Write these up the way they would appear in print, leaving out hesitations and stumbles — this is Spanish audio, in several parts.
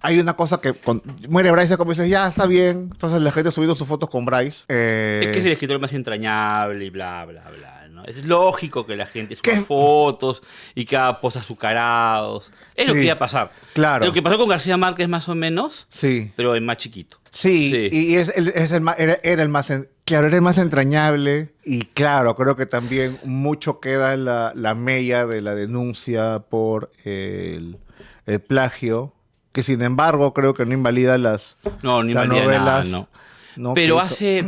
hay una cosa que muere Bryce, como dices, ya está bien. Entonces la gente ha subido sus fotos con Bryce. Es que es el escritor más entrañable y bla, bla, bla, ¿no? Es lógico que la gente suba fotos y que haga posts azucarados. Es lo que iba a pasar. Claro. Lo que pasó con García Márquez más o menos, sí, pero es más chiquito. Sí, y era el más, claro, era el más entrañable. Y claro, creo que también mucho queda la mella de la denuncia por el plagio, que sin embargo creo que no invalida las invalida novelas. Nada, no. ¿no? Pero hace...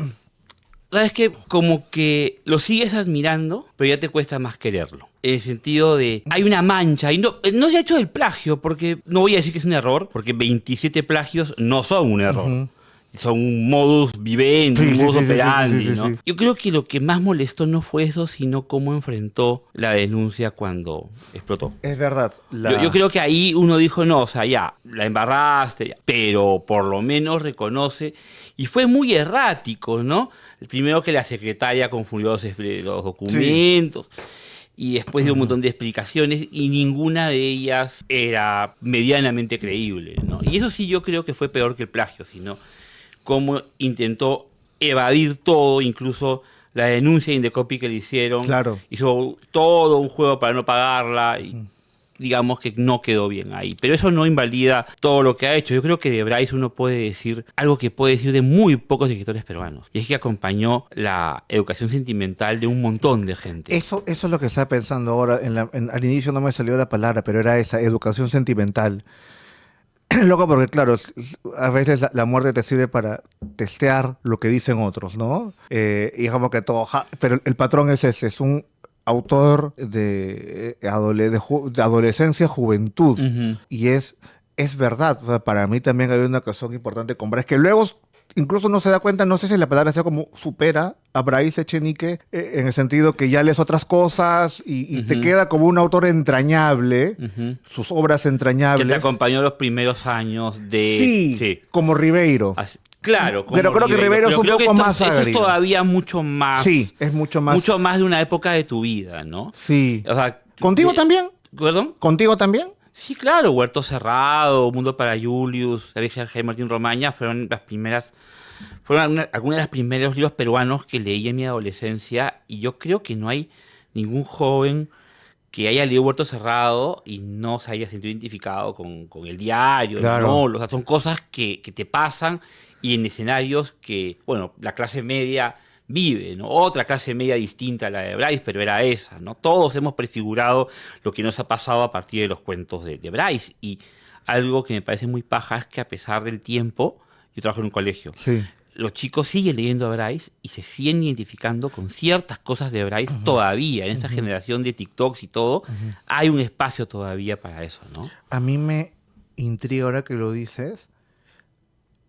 ¿Sabes qué? Como que lo sigues admirando, pero ya te cuesta más quererlo. En el sentido de... Hay una mancha. Y no se ha hecho del plagio, porque... No voy a decir que es un error, porque 27 plagios no son un error. Uh-huh. Son un modus vivendi, un modus operandi, ¿no? Sí. Yo creo que lo que más molestó no fue eso, sino cómo enfrentó la denuncia cuando explotó. Es verdad. Yo creo que ahí uno dijo, no, o sea, ya, la embarraste, ya, pero por lo menos reconoce... Y fue muy errático, ¿no? El primero que la secretaria confundió los documentos, y después de un montón de explicaciones, y ninguna de ellas era medianamente creíble, ¿no? Y eso sí yo creo que fue peor que el plagio, sino cómo intentó evadir todo, incluso la denuncia de Indecopi que le hicieron. Claro. Hizo todo un juego para no pagarla y... digamos que no quedó bien ahí. Pero eso no invalida todo lo que ha hecho. Yo creo que de Bryce uno puede decir algo que puede decir de muy pocos escritores peruanos. Y es que acompañó la educación sentimental de un montón de gente. Eso es lo que estaba pensando ahora. Al inicio no me salió la palabra, pero era esa, educación sentimental. Loco, porque claro, a veces la muerte te sirve para testear lo que dicen otros, ¿no? Y es como que todo... Pero el patrón es ese, es un autor de adolescencia, juventud. Uh-huh. Y es verdad. O sea, para mí también hay una ocasión importante con Bryce, que luego incluso no se da cuenta, no sé si la palabra sea como supera a Bryce Echenique, en el sentido que ya lees otras cosas y uh-huh. te queda como un autor entrañable, uh-huh. sus obras entrañables. Que te acompañó los primeros años de... Sí. Como Ribeiro. Claro, pero creo que Ribeiro es un poco más agrio. Eso es todavía mucho más... Sí, es mucho más... Mucho más de una época de tu vida, ¿no? Sí. O sea, ¿contigo también? ¿Perdón? ¿Contigo también? Sí, claro. Huerto Cerrado, Mundo para Julius, la Vieja de Martín Romaña fueron algunos de los primeros libros peruanos que leí en mi adolescencia, y yo creo que no hay ningún joven que haya leído Huerto Cerrado y no se haya sentido identificado con el diario, claro. ¿no? O sea, son cosas que te pasan y en escenarios que, bueno, la clase media vive, ¿no? Otra clase media distinta a la de Bryce, pero era esa, ¿no? Todos hemos prefigurado lo que nos ha pasado a partir de los cuentos de Bryce, y algo que me parece muy paja es que a pesar del tiempo, yo trabajo en un colegio, sí. Los chicos siguen leyendo a Bryce y se siguen identificando con ciertas cosas de Bryce uh-huh. todavía. En esta uh-huh. generación de TikToks y todo, uh-huh. hay un espacio todavía para eso, ¿no? A mí me intriga ahora que lo dices,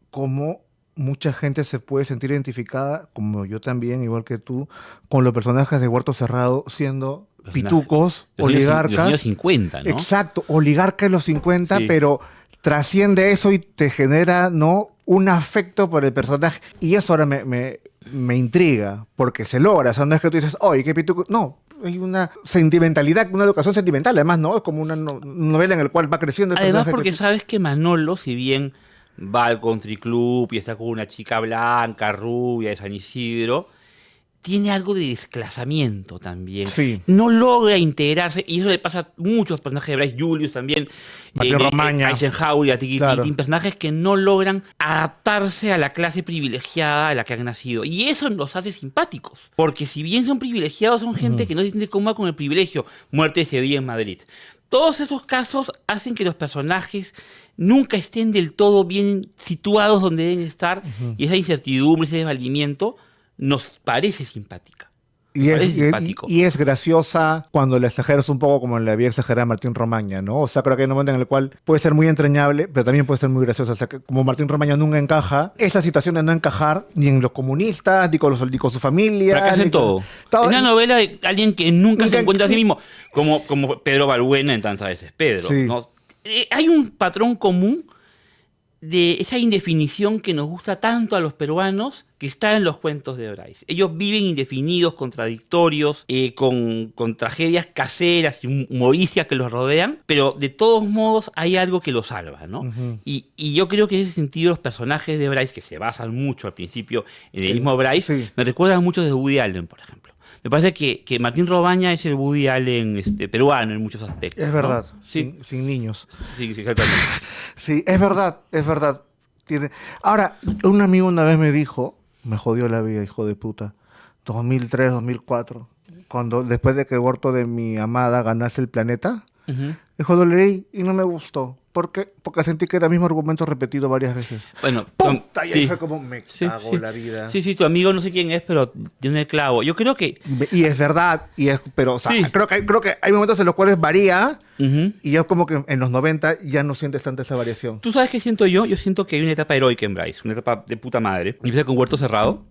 cómo mucha gente se puede sentir identificada, como yo también, igual que tú, con los personajes de Huerto Cerrado siendo pitucos, oligarcas. Los años 50, ¿no? Exacto, oligarcas de los 50, sí. Pero trasciende eso y te genera, ¿no?, un afecto por el personaje. Y eso ahora me intriga, porque se logra. O sea, no es que tú dices, oye, qué pituco. No, hay una sentimentalidad, una educación sentimental. Además, ¿no? Es como una novela en la cual va creciendo el personaje. Además, porque sabes que Manolo, si bien va al country club y está con una chica blanca, rubia, de San Isidro, tiene algo de desclasamiento también. Sí. No logra integrarse, y eso le pasa a muchos personajes de Bryce, Julius también, Romaña, Eisenhower y a Tiquitín, claro. Personajes que no logran adaptarse a la clase privilegiada a la que han nacido. Y eso los hace simpáticos, porque si bien son privilegiados, son gente que no se siente cómoda con el privilegio. Muerte de Sevilla en Madrid. Todos esos casos hacen que los personajes nunca estén del todo bien situados donde deben estar, y esa incertidumbre, ese desvalimiento, nos parece simpática. Y es graciosa cuando la exageras un poco, como la había exagerado Martín Romaña, ¿no? O sea, creo que hay un momento en el cual puede ser muy entrañable, pero también puede ser muy graciosa. O sea, que como Martín Romaña nunca encaja, esa situación de no encajar ni en los comunistas, ni con su familia. Fracasa en todo. Es una novela de alguien que nunca se encuentra a sí mismo, como Pedro Balbuena en Tan sabes es Pedro, sí. ¿no? Hay un patrón común de esa indefinición que nos gusta tanto a los peruanos, que está en los cuentos de Bryce. Ellos viven indefinidos, contradictorios, con tragedias caseras y humorísticas que los rodean, pero de todos modos hay algo que los salva, ¿no? Y yo creo que en ese sentido los personajes de Bryce, que se basan mucho al principio en el mismo Bryce, me recuerdan mucho de Woody Allen, por ejemplo. Me parece que Martín Robaña es el Woody Allen peruano en muchos aspectos. Es verdad, ¿no? Sí. Sin niños. Sí, exactamente. Sí, es verdad, es verdad. Ahora, un amigo una vez me dijo, me jodió la vida, hijo de puta, 2003, 2004, después de que el Huerto de mi amada ganase el planeta, dijo, lo leí y no me gustó. ¿Por qué? Porque sentí que era el mismo argumento repetido varias veces. Bueno, ¡puta! Y ahí fue como, me cago la vida. Sí, tu amigo no sé quién es, pero tiene el clavo. Yo creo que... Y es verdad, pero o sea, creo que hay momentos en los cuales varía, y yo como que en los 90 ya no sientes tanta esa variación. ¿Tú sabes qué siento yo? Yo siento que hay una etapa heroica en Bryce, una etapa de puta madre. Empieza con Huerto Cerrado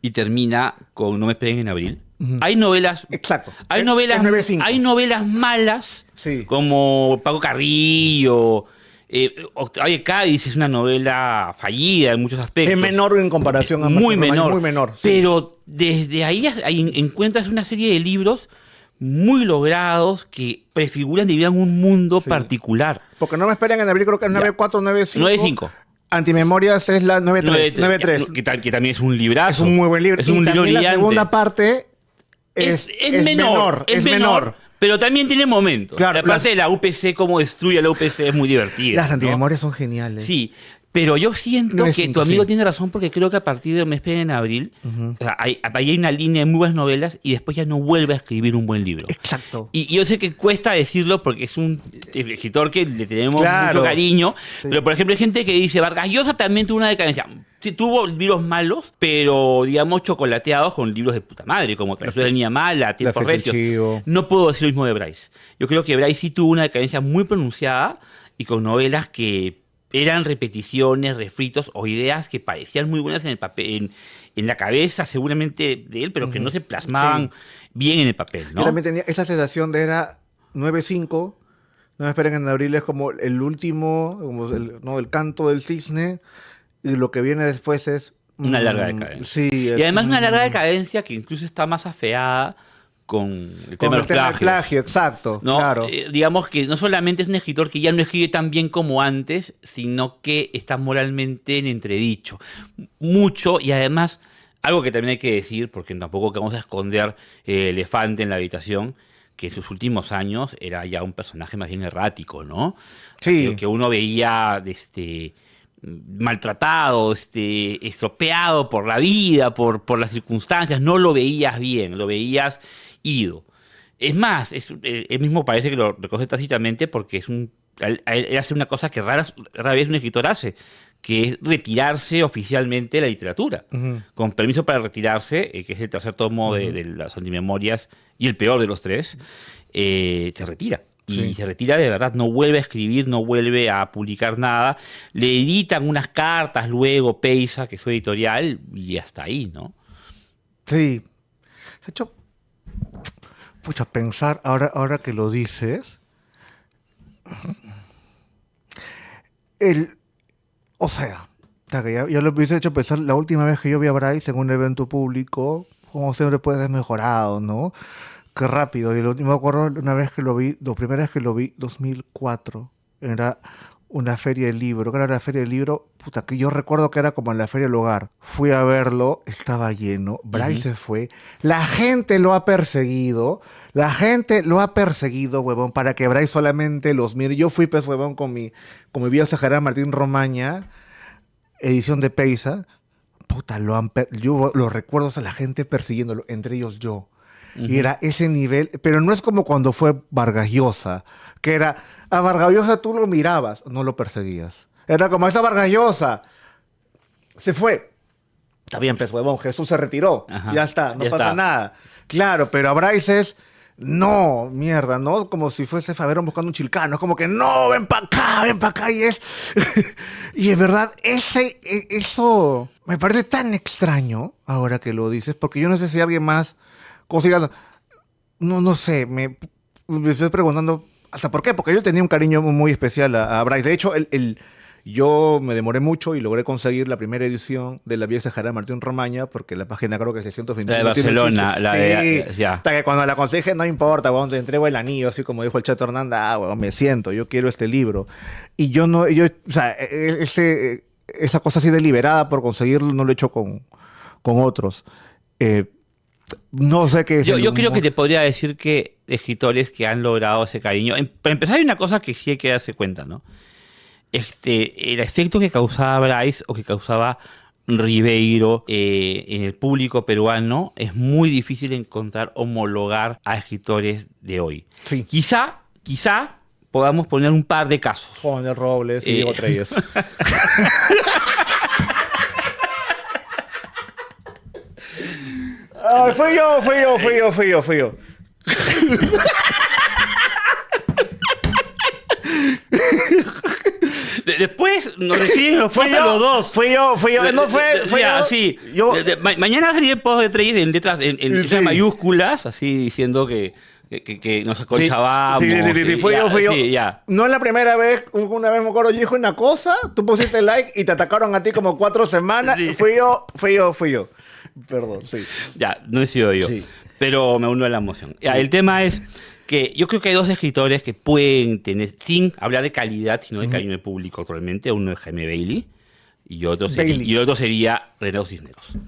y termina con No me esperen en abril. Hay novelas... Exacto. Hay novelas malas, como Paco Carrillo... Octavio Cádiz es una novela fallida en muchos aspectos. Es menor en comparación a muy menor. Muy menor. Sí. Pero desde ahí encuentras una serie de libros muy logrados que prefiguran y vivan un mundo particular. Porque No me esperen en abril, creo que es 94, 95. 95. Antimemorias es la 93. Que también es un librazo. Es un muy buen libro. Es un libro brillante. La segunda parte es menor. Es menor. Pero también tiene momentos. Claro, la parte de la UPC, cómo destruye la UPC, es muy divertida. Las antimemorias son geniales. Sí, pero yo siento que tu amigo tiene razón, porque creo que a partir de Me esperen en abril, o sea, ahí hay una línea de muy buenas novelas y después ya no vuelve a escribir un buen libro. Exacto. Y yo sé que cuesta decirlo porque es un escritor que le tenemos mucho cariño, pero por ejemplo hay gente que dice, Vargas Llosa también tuvo una decadencia. Sí, tuvo libros malos, pero digamos chocolateados con libros de puta madre, como Travesura de Niña Mala, Tiempos Recios. No puedo decir lo mismo de Bryce. Yo creo que Bryce sí tuvo una decadencia muy pronunciada y con novelas que eran repeticiones, refritos o ideas que parecían muy buenas en el papel, en la cabeza seguramente de él, pero que no se plasmaban bien en el papel, ¿no? Yo también tenía esa sensación de era 9-5, No me esperen en abril, es como el último, como el canto del cisne, y lo que viene después es... una larga decadencia. Sí, y además una larga decadencia que incluso está más afeada con el tema del plagio, exacto, ¿no? Claro. Digamos que no solamente es un escritor que ya no escribe tan bien como antes, sino que está moralmente en entredicho. Mucho, y además, algo que también hay que decir, porque tampoco vamos a esconder el elefante en la habitación, que en sus últimos años era ya un personaje más bien errático, ¿no? Sí. Que uno veía maltratado, estropeado por la vida, por las circunstancias, no lo veías bien, lo veías ido. Es más, él mismo parece que lo recoge tácitamente porque él hace una cosa que rara vez un escritor hace, que es retirarse oficialmente de la literatura. Con permiso para retirarse, que es el tercer tomo de las antimemorias y el peor de los tres, se retira. Y se retira de verdad, no vuelve a escribir, no vuelve a publicar nada. Le editan unas cartas luego, Peysa, que es su editorial, y hasta ahí, ¿no? Sí. De hecho, pucha, pensar, ahora que lo dices, o sea, ya lo hubiese hecho pensar, la última vez que yo vi a Bryce en un evento público, como siempre puede ser mejorado, ¿no? Qué rápido. Y me acuerdo una vez que lo vi, la primera vez que lo vi, 2004, era una feria del libro. Que era la feria del libro, puta, que yo recuerdo que era como en la feria del hogar. Fui a verlo, estaba lleno, Bryce se fue, la gente lo ha perseguido, huevón, para que Bryce solamente los mire. Yo fui, pues, huevón, con mi viejo Gerard Martín Romaña, edición de Peysa. Puta, yo lo recuerdo a la gente persiguiéndolo, entre ellos yo. Y era ese nivel, pero no es como cuando fue Vargas Llosa, que era, a Vargas Llosa tú lo mirabas, no lo perseguías. Era como, esa Vargas Llosa se fue. Está bien, pues, huevón, Jesús se retiró. Ya está, no pasa nada. Claro, pero a Bryce es, no, mierda, ¿no? Como si fuese Faberón buscando un chilcano. Es como que, no, ven para acá, y es... y es verdad, eso me parece tan extraño, ahora que lo dices, porque yo no sé si alguien más... No sé, me estoy preguntando hasta por qué, porque yo tenía un cariño muy especial a Bryce. De hecho, Yo me demoré mucho y logré conseguir la primera edición de La vieja Jara Martín Romaña, porque la página creo que es 621. La de Barcelona, la de... Ya. Hasta que cuando la conseguí, no importa, weón, te entrego el anillo, así como dijo el Chato Hernández, weón, me siento, yo quiero este libro. Y yo no, o sea, esa cosa así deliberada por conseguirlo no lo he hecho con otros. No sé qué es. Yo creo que te podría decir que escritores que han logrado ese cariño. Para empezar, hay una cosa que sí hay que darse cuenta, ¿no? El efecto que causaba Bryce o que causaba Ribeiro en el público peruano es muy difícil encontrar, homologar a escritores de hoy. Sí. Quizá podamos poner un par de casos. Juan de Robles y Diego Treyes. Ay, fui yo. Después nos deciden los a los dos. Fui yo. No fue ya, yo. Sí. Yo. Mañana va a salir el post de Treyes en letras Sí. mayúsculas, así diciendo que nos acolchábamos. Sí, fui yo. Sí, ya. No es la primera vez, una vez me acuerdo, yo dije una cosa, tú pusiste like y te atacaron a ti como 4 semanas. Sí. Fui yo. Perdón, sí. Ya, no he sido yo. Sí. Pero me uno a la emoción. Ya, el tema es que yo creo que hay dos escritores que pueden tener, sin hablar de calidad, sino de cariño de público actualmente. Uno es Jaime Bailey y otro sería Renato Cisneros. Eso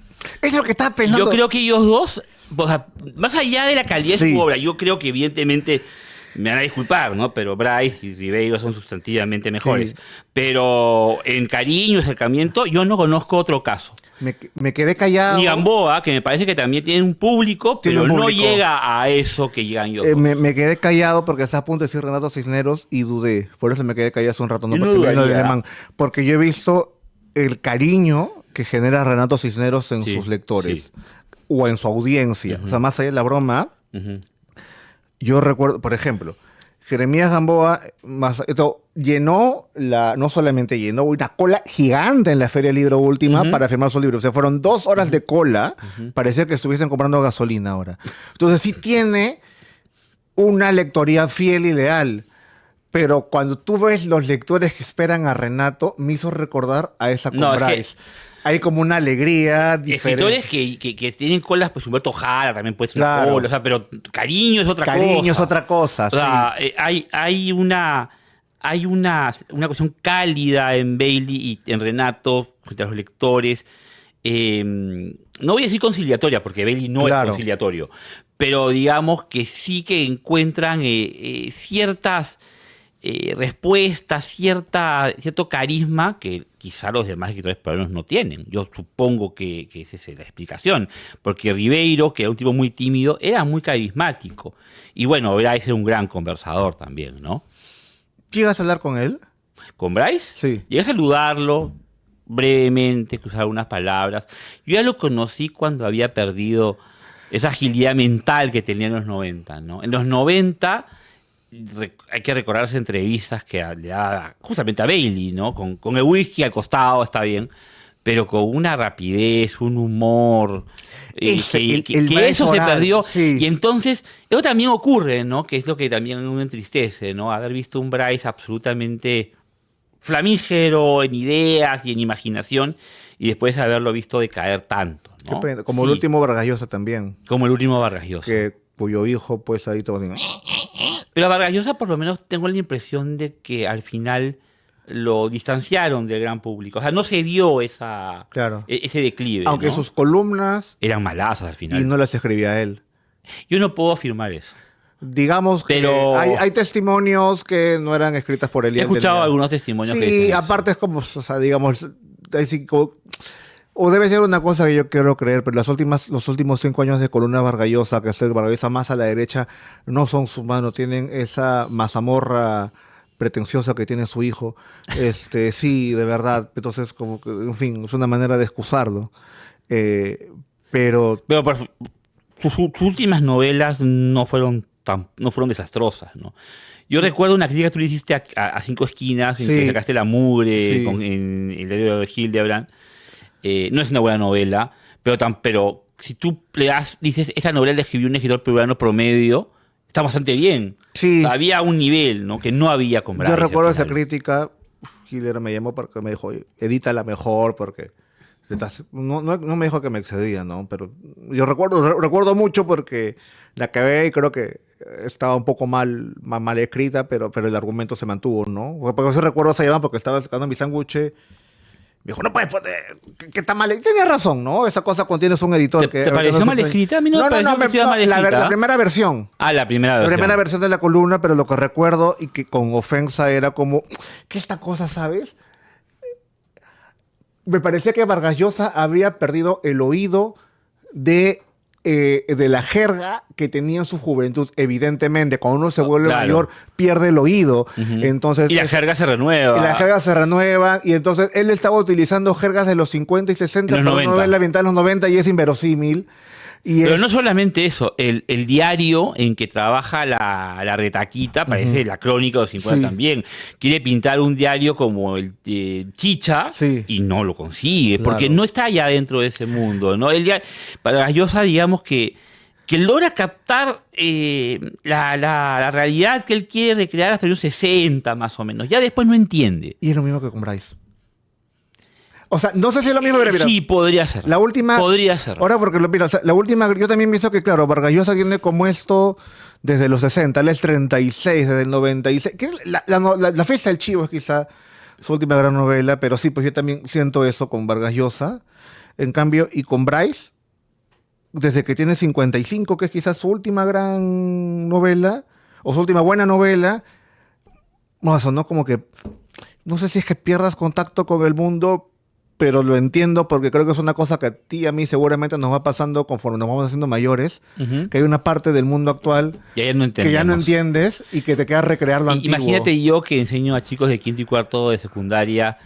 es lo que estaba pensando. Yo creo que ellos dos, o sea, más allá de la calidad de Sí. su obra, yo creo que evidentemente, me van a disculpar, ¿no? Pero Bryce y Ribeiro son sustantivamente mejores. Sí. Pero en cariño, acercamiento, yo no conozco otro caso. Me quedé callado. Ni Gamboa, que me parece que también tiene un público, Tiene pero un no público. llega a eso que llegan ellos dos. Me quedé callado porque estaba a punto de decir Renato Cisneros y dudé. Por eso me quedé callado hace un rato. No, Yo no porque vino de dudaría. Alemán. Porque yo he visto el cariño que genera Renato Cisneros en Sí, sus lectores. sí. O en su audiencia. O sea, más allá de la broma, Ujú. yo recuerdo, por ejemplo, Jeremías Gamboa no solamente llenó una cola gigante en la Feria del Libro Última para firmar su libro. O sea, fueron 2 horas de cola. Parecía que estuviesen comprando gasolina ahora. Entonces sí tiene una lectoría fiel y leal. Pero cuando tú ves los lectores que esperan a Renato, me hizo recordar a esa con No, es que- Bryce. Hay como una alegría diferente. Escritores que tienen colas, pues Humberto Jara también puede ser una Claro. cola, o sea, pero cariño es otra cosa. Cariño es otra cosa, O sea, sí. hay una cuestión cálida en Bailey y en Renato frente a los lectores. No voy a decir conciliatoria, porque Bailey no Claro. es conciliatorio, pero digamos que sí que encuentran ciertas respuestas, cierto carisma que quizá los demás escritores peruanos no tienen. Yo supongo que esa es la explicación, porque Ribeiro, que era un tipo muy tímido, era muy carismático. Y bueno, Bryce era un gran conversador también, ¿no? ¿Llegas a hablar con él? ¿Con Bryce? Sí. Llegué a saludarlo brevemente, cruzar algunas palabras. Yo ya lo conocí cuando había perdido esa agilidad mental que tenía en los 90, ¿no? En los 90 hay que recordar esas entrevistas que le daba justamente a Bailey, ¿no? Con el whisky al costado, está bien, pero con una rapidez, un humor, que Bryce eso se oral, perdió. sí. Y entonces, eso también ocurre, ¿no? Que es lo que también uno entristece, ¿no? Haber visto un Bryce absolutamente flamígero en ideas y en imaginación, y después haberlo visto decaer tanto, ¿no? Qué pena. Como Sí, el último Vargas Llosa también. como el último Vargas Llosa. Cuyo hijo, pues ahí todo así. Pero a Vargas Llosa, por lo menos, tengo la impresión de que al final lo distanciaron del gran público. O sea, no se vio Claro. ese declive. Aunque ¿no? sus columnas Eran malazas al final. y no las escribía él. Yo no puedo afirmar eso. Digamos que Pero- hay testimonios que no eran escritas por él. y He él escuchado tenía- algunos testimonios que Sí, dicen eso. aparte es como, o sea, digamos, o debe ser una cosa que yo quiero creer, pero los últimos 5 años de columna vargallosa, que es el vargallosa más a la derecha, no son su mano, tienen esa mazamorra pretenciosa que tiene su hijo. Sí, de verdad. Entonces, como que, en fin, es una manera de excusarlo. Pero Pero sus últimas novelas no fueron desastrosas, ¿no? Yo recuerdo una crítica que tú le hiciste a Cinco Esquinas, en Sí. que sacaste La Mugre, Sí. en el diario de Hildebrand. No es una buena novela, pero si tú dices, esa novela la escribió un escritor peruano promedio, está bastante bien. Sí. O sea, había un nivel, ¿no? Que no había con Bryce yo recuerdo al esa final. crítica, Hitler me llamó porque me dijo, "Oye, edítala mejor porque no me dijo que me excedía, ¿no? Pero yo recuerdo mucho porque la acabé y creo que estaba un poco mal escrita, pero el argumento se mantuvo, ¿no? Porque ese recuerdo esa llamada porque estaba sacando mi sándwich. Me dijo, no puedes poner, que está mal. Y tenía razón, ¿no? Esa cosa cuando tienes un editor que... ¿Te pareció mal escrita? A mí no me pareció que estuviera mal escrita. La primera versión. La primera versión. La primera versión de la columna, pero lo que recuerdo y que con ofensa era como, ¿qué esta cosa, sabes? Me parecía que Vargas Llosa había perdido el oído de la jerga que tenía en su juventud. Evidentemente, cuando uno se vuelve mayor, pierde el oído. Entonces, y la jerga se renueva. Y la jerga se renueva. Y entonces él estaba utilizando jergas de los 50 y 60 para una novela ambientada en los 90 y es inverosímil. Pero no solamente eso, el diario en que trabaja la retaquita, parece la crónica de los 50 también. Quiere pintar un diario como el Chicha y no lo consigue, porque no está allá dentro de ese mundo, ¿no? Para Llosa, digamos que logra captar la realidad que él quiere recrear hasta los 60 más o menos. Ya después no entiende. Y es lo mismo que con Bryce. O sea, no sé si es lo mismo, pero mira, sí, podría ser. La última... Podría ser. Ahora, porque mira, o sea, la última... Yo también pienso que, claro, Vargas Llosa tiene como esto desde los 60, él es 36, desde el 96. Que la fiesta del chivo es quizá su última gran novela, pero sí, pues yo también siento eso con Vargas Llosa. En cambio, y con Bryce, desde que tiene 55, que es quizás su última gran novela, o su última buena novela, no, eso, ¿no? Como que... No sé si es que pierdas contacto con el mundo, pero lo entiendo porque creo que es una cosa que a ti y a mí seguramente nos va pasando conforme nos vamos haciendo mayores, que hay una parte del mundo actual que ya no entiendes y que te queda recrear lo antiguo. Imagínate yo que enseño a chicos de quinto y cuarto de secundaria,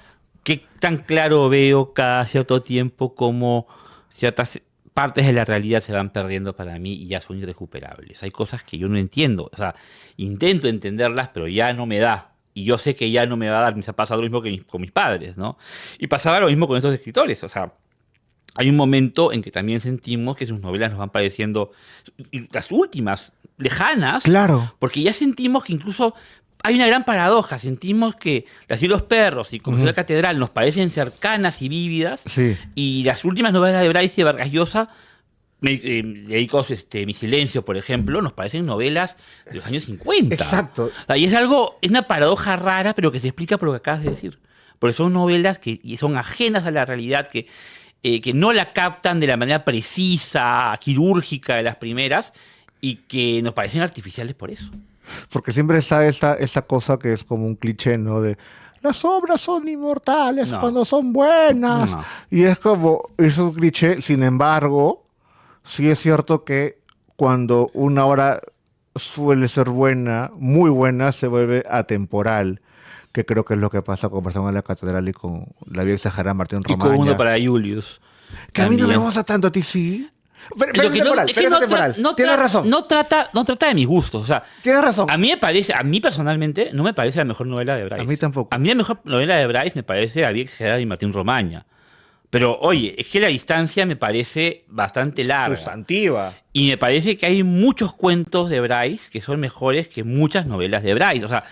qué tan claro veo cada cierto tiempo cómo ciertas partes de la realidad se van perdiendo para mí y ya son irrecuperables. Hay cosas que yo no entiendo, o sea, intento entenderlas, pero ya no me da. Y yo sé que ya no me va a dar, me ha pasado lo mismo que con mis padres, ¿no? Y pasaba lo mismo con estos escritores, o sea, hay un momento en que también sentimos que sus novelas nos van pareciendo, las últimas, lejanas, claro, porque ya sentimos que incluso hay una gran paradoja, sentimos que Las y los perros y Como la catedral nos parecen cercanas y vívidas, y las últimas novelas de Bryce y de Vargas Llosa, Dedicados Mi silencio, por ejemplo, nos parecen novelas de los años 50. Exacto. Y es una paradoja rara, pero que se explica por lo que acabas de decir. Porque son novelas que son ajenas a la realidad, que no la captan de la manera precisa, quirúrgica de las primeras, y que nos parecen artificiales por eso. Porque siempre está esta cosa que es como un cliché, ¿no? De las obras son inmortales cuando son buenas. No. Y es un cliché, sin embargo... Sí es cierto que cuando una obra suele ser buena, muy buena, se vuelve atemporal, que creo que es lo que pasa con Persona de la Catedral y con La vida exagerada de Martín Romaña. Y con Uno para Julius. Que también. A mí no me gusta tanto, a ti sí. Pero es temporal. Tienes razón. No trata de mis gustos. O sea, tienes razón. A mí personalmente, no me parece la mejor novela de Bryce. A mí tampoco. A mí la mejor novela de Bryce me parece La vida exagerada de Martín Romaña. Pero, oye, es que la distancia me parece bastante larga. Sustantiva. Y me parece que hay muchos cuentos de Bryce que son mejores que muchas novelas de Bryce. O sea,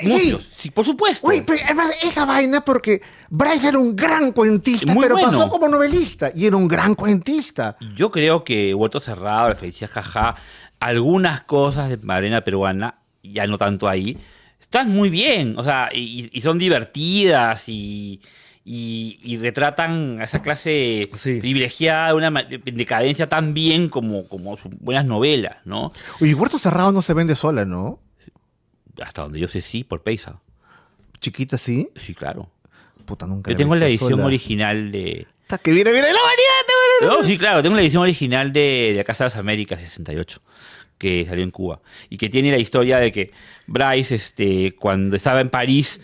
muchos. Sí, por supuesto. Uy, pero además esa vaina porque Bryce era un gran cuentista, pero pasó como novelista. Y era un gran cuentista. Yo creo que Huerto Cerrado, La felicidad jaja, algunas cosas de Marina Peruana, ya no tanto ahí, están muy bien. O sea, y son divertidas y retratan a esa clase privilegiada, una decadencia tan bien como sus buenas novelas, ¿no? Oye, Huerto Cerrado no se vende sola, ¿no? Hasta donde yo sé, sí, por Paysa. ¿Chiquita, sí? Sí, claro. Puta, nunca yo tengo la edición original de... ¡Que viene la variedad! No, sí, claro, tengo la edición original de La Casa de las Américas, 68, que salió en Cuba. Y que tiene la historia de que Bryce, cuando estaba en París...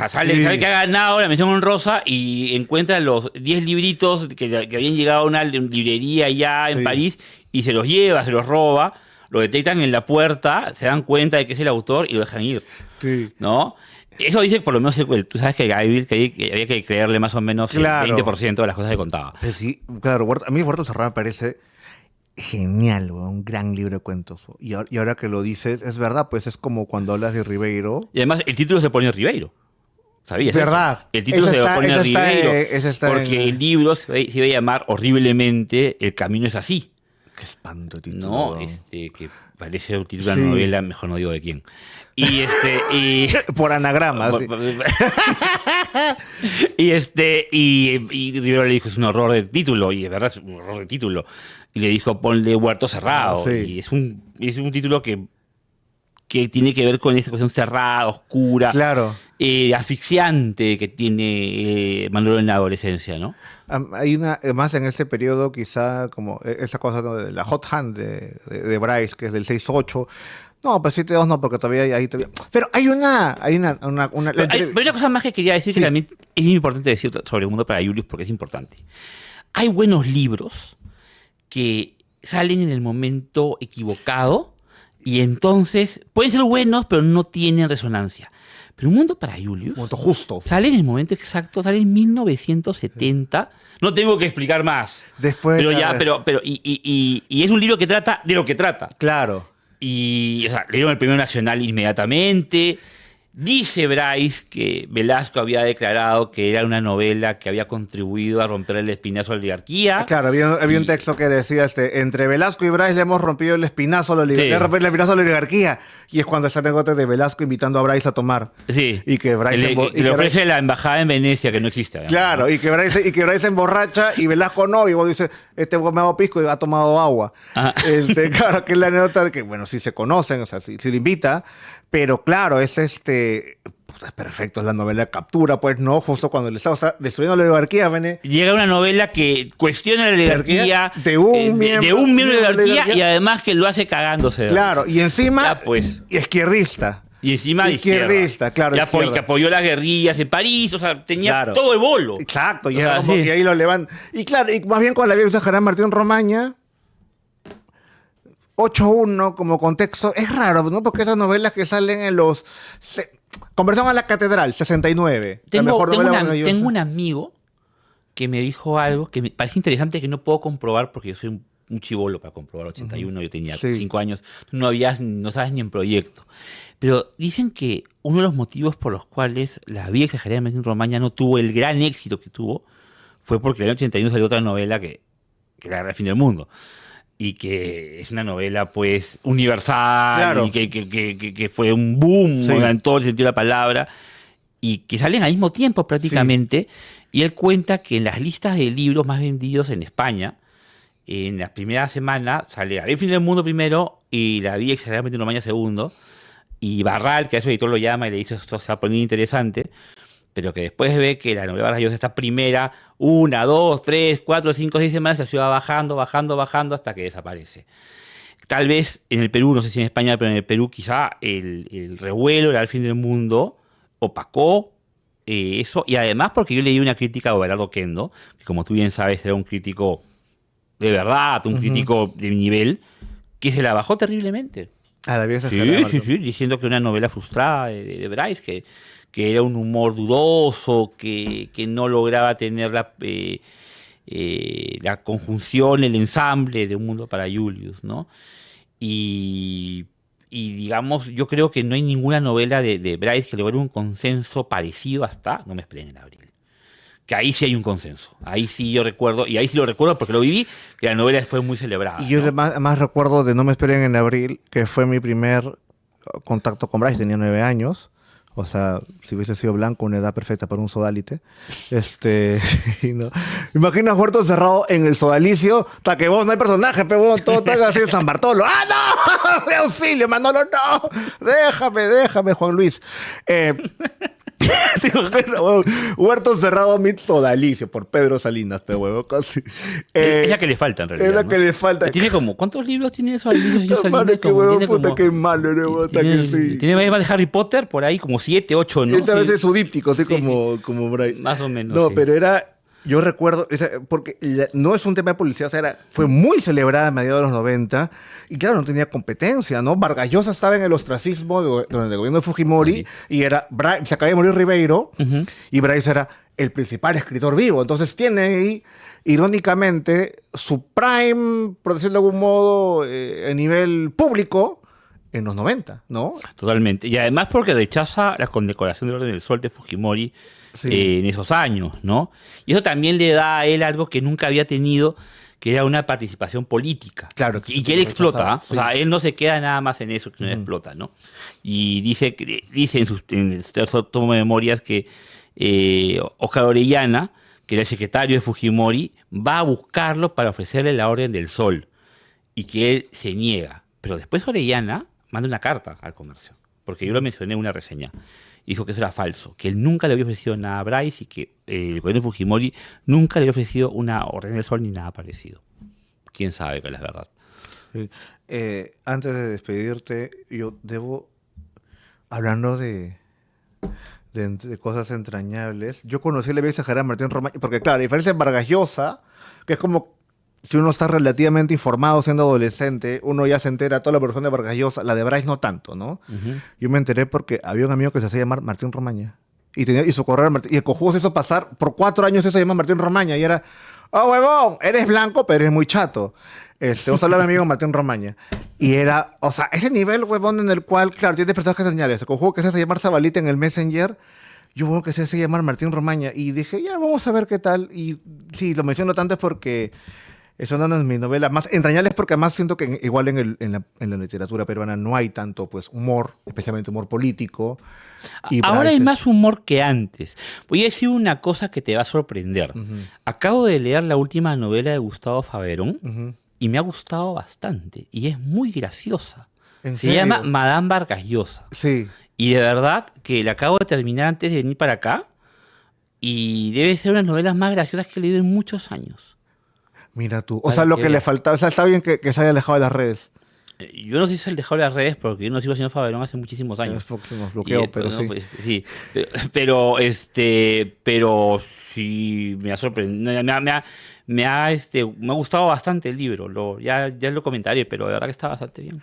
sabe que ha ganado la mención honrosa y encuentra los 10 libritos que habían llegado a una librería allá en París y se los lleva, se los roba, lo detectan en la puerta, se dan cuenta de que es el autor y lo dejan ir. Sí. ¿No? Eso dice por lo menos, tú sabes que había que creerle más o menos el 20% de las cosas que contaba. Sí, claro, a mí Huerto Cerrado me parece genial, weón, un gran libro de cuentos. Y ahora que lo dices, es verdad, pues es como cuando hablas de Ribeiro. Y además el título se pone Ribeiro. ¿Sabías? ¿Verdad? Eso? El título se lo pone Ribeiro. Porque el libro se iba a llamar horriblemente El camino es así. Qué espanto título. No, que parece un título de una novela, mejor no digo de quién. Y por anagrama, sí. y Rivero le dijo, es un horror de título, y es verdad, es un horror de título. Y le dijo, ponle Huerto Cerrado. Sí. Y es un título que tiene que ver con esa cuestión cerrada, oscura, claro, asfixiante que tiene Manuel en la adolescencia, ¿no? Hay más en este periodo, quizá, como esa cosa, ¿no?, de la Hot Hand de Bryce, que es del 6-8. No, pues 7-2 no, porque todavía hay todavía. Pero hay una. Hay una cosa más que quería decir, que también es importante decir sobre El mundo para Julius, porque es importante. Hay buenos libros que salen en el momento equivocado y entonces pueden ser buenos, pero no tienen resonancia. Pero Un mundo para Julius justo sale en el momento exacto, sale en 1970. No tengo que explicar más. Después, y es un libro que trata de lo que trata. Claro. Y, o sea, le dieron el premio nacional inmediatamente. Dice Bryce que Velasco había declarado que era una novela que había contribuido a romper el espinazo a la oligarquía. Claro, había un texto que decía, entre Velasco y Bryce le hemos rompido el espinazo a la oligarquía. Y es cuando está el anécdota de Velasco invitando a Bryce a tomar. Sí. Y que Bryce le ofrece la embajada en Venecia, que no existe. Digamos, claro, ¿no? y que Bryce se emborracha y Velasco no. Y vos dices, me hago pisco y ha tomado agua. Claro, que es la anécdota de que, bueno, sí se conocen, o sea, sí lo invita. Pero claro, es es perfecto, es la novela de captura, pues, ¿no? Justo cuando el Estado está destruyendo la oligarquía, ¿ven? Llega una novela que cuestiona la oligarquía de un miembro de la oligarquía y además que lo hace cagándose. Claro, y encima, ya, pues. izquierdista. Y encima izquierdista, claro. Que apoyó las guerrillas en París, o sea, tenía todo de bolo. Exacto, y ahí lo levanta. Y claro, y más bien con la vida de Gerard Martín Romaña, 8-1 como contexto, es raro, ¿no? Porque esas novelas que salen en los... Conversión a la Catedral, 69. Tengo un amigo que me dijo algo que me parece interesante, que no puedo comprobar porque yo soy un chibolo para comprobar. 81, yo tenía 5 años, no sabes ni en proyecto. Pero dicen que uno de los motivos por los cuales La vida exagerada de Martín Romaña no tuvo el gran éxito que tuvo fue porque en el 81 salió otra novela que era El fin del mundo. Y que es una novela, pues, universal, claro, y que fue un boom, en todo el sentido de la palabra, y que salen al mismo tiempo prácticamente. Y él cuenta que en las listas de libros más vendidos en España, en la primera semana sale El fin del mundo primero y La vida exageradamente de Romaña segundo, y Barral, que a su editor lo llama y le dice, esto se va a poner interesante, pero que después ve que la novela Vargas Llosa, esta primera, 1, 2, 3, 4, 5, 6 semanas, se va bajando hasta que desaparece. Tal vez en el Perú, no sé si en España, pero en el Perú quizá el revuelo del fin del mundo opacó eso, y además porque yo leí una crítica de Abelardo Kendo, que como tú bien sabes era un crítico de verdad, un crítico de nivel, que se la bajó terriblemente. Sí, diciendo que una novela frustrada de Bryce, que era un humor dudoso, que no lograba tener la conjunción, el ensamble de Un mundo para Julius, ¿no? Y digamos, yo creo que no hay ninguna novela de Bryce que logre un consenso parecido hasta No me esperen en abril. Que ahí sí hay un consenso. Ahí sí yo recuerdo, y ahí sí lo recuerdo porque lo viví, que la novela fue muy celebrada. Y yo además recuerdo de No me esperen en abril, que fue mi primer contacto con Bryce, tenía 9 años. O sea, si hubiese sido blanco, una edad perfecta para un sodalite. ¿No? Imagina Huerto Cerrado en el sodalicio, hasta que vos no hay personaje, pero vos todo está así en San Bartolo. ¡Ah, no! ¡De auxilio, Manolo, no! Déjame, Juan Luis. Huerto Cerrado meets Sodalicio por Pedro Salinas, pero huevo, casi. Es la que le falta, en realidad. Es la que le falta. Tiene como, ¿cuántos libros tiene Sodalicio, señor Salinas? Madre, qué huevo, puta, qué malo, ¿no? Tiene más de Harry Potter por ahí, como 7, 8, ¿no? Y esta vez es su díptico, así como Brian. Más o menos. No, pero era. Yo recuerdo, porque no es un tema de publicidad, o sea, fue muy celebrada a mediados de los 90, y claro, no tenía competencia, ¿no? Vargas Llosa estaba en el ostracismo durante el gobierno de Fujimori, y se acaba de morir Ribeiro, y Bryce era el principal escritor vivo. Entonces tiene ahí, irónicamente, su prime, por decirlo de algún modo, a nivel público, en los 90, ¿no? Totalmente. Y además porque rechaza la condecoración del Orden del Sol de Fujimori Sí. en esos años, ¿no? Y eso también le da a él algo que nunca había tenido, que era una participación política. Claro, Y que él explota, ¿ah? sí. O sea, él no se queda nada más en eso, que no explota, ¿no? Y dice en su tomo de memorias que Óscar Orellana, que era el secretario de Fujimori, va a buscarlo para ofrecerle la Orden del Sol y que él se niega. Pero después Orellana manda una carta al comercio, porque yo lo mencioné en una reseña. Y dijo que eso era falso, que él nunca le había ofrecido nada a Bryce y que el gobierno de Fujimori nunca le había ofrecido una Orden del Sol ni nada parecido. Quién sabe cuál es la verdad. Sí. Antes de despedirte, yo debo, hablando de cosas entrañables, yo conocí la vida exagerada de Martín Romaña, porque claro, a diferencia de Vargas Llosa, que es como si uno está relativamente informado siendo adolescente, uno ya se entera toda la versión de Vargas Llosa, la de Bryce no tanto, ¿no? Ujú. Yo me enteré porque había un amigo que se hacía llamar Martín Romaña. Y su correo era Martín, y el cojudo se hizo pasar por 4 años, eso se llama Martín Romaña. Y era, oh, huevón, eres blanco, pero eres muy chato. Vamos a hablar de mi amigo Martín Romaña. Y era, o sea, ese nivel, huevón, en el cual, claro, tiene personajes señales. El cojudo que se hace llamar Zabalita en el Messenger, yo hubo que se hace llamar Martín Romaña. Y dije, ya, vamos a ver qué tal. Y sí, lo menciono tanto es porque es una de mis novelas más entrañables, porque además siento que igual en la literatura peruana no hay tanto pues humor, especialmente humor político. Y Ahora hay Bryce más humor que antes. Voy a decir una cosa que te va a sorprender. Ujú, Acabo de leer la última novela de Gustavo Faberón ujú. y me ha gustado bastante. Y es muy graciosa. ¿En Se llama serio? Madame Vargas Llosa. Sí. Y de verdad que la acabo de terminar antes de venir para acá. Y debe ser una de las novelas más graciosas que he leído en muchos años. Mira tú. O Para sea, lo que que le veas. faltaba, o sea, está bien que se haya alejado de las redes. Yo no sé si se dejó las redes porque yo no sigo al señor Faberón hace muchísimos Es años. porque se nos Y, bloqueó, pero no, sí. pues, sí, pero sí me ha sorprendido, me ha gustado bastante el libro. Ya lo comentaré, pero de verdad que está bastante bien.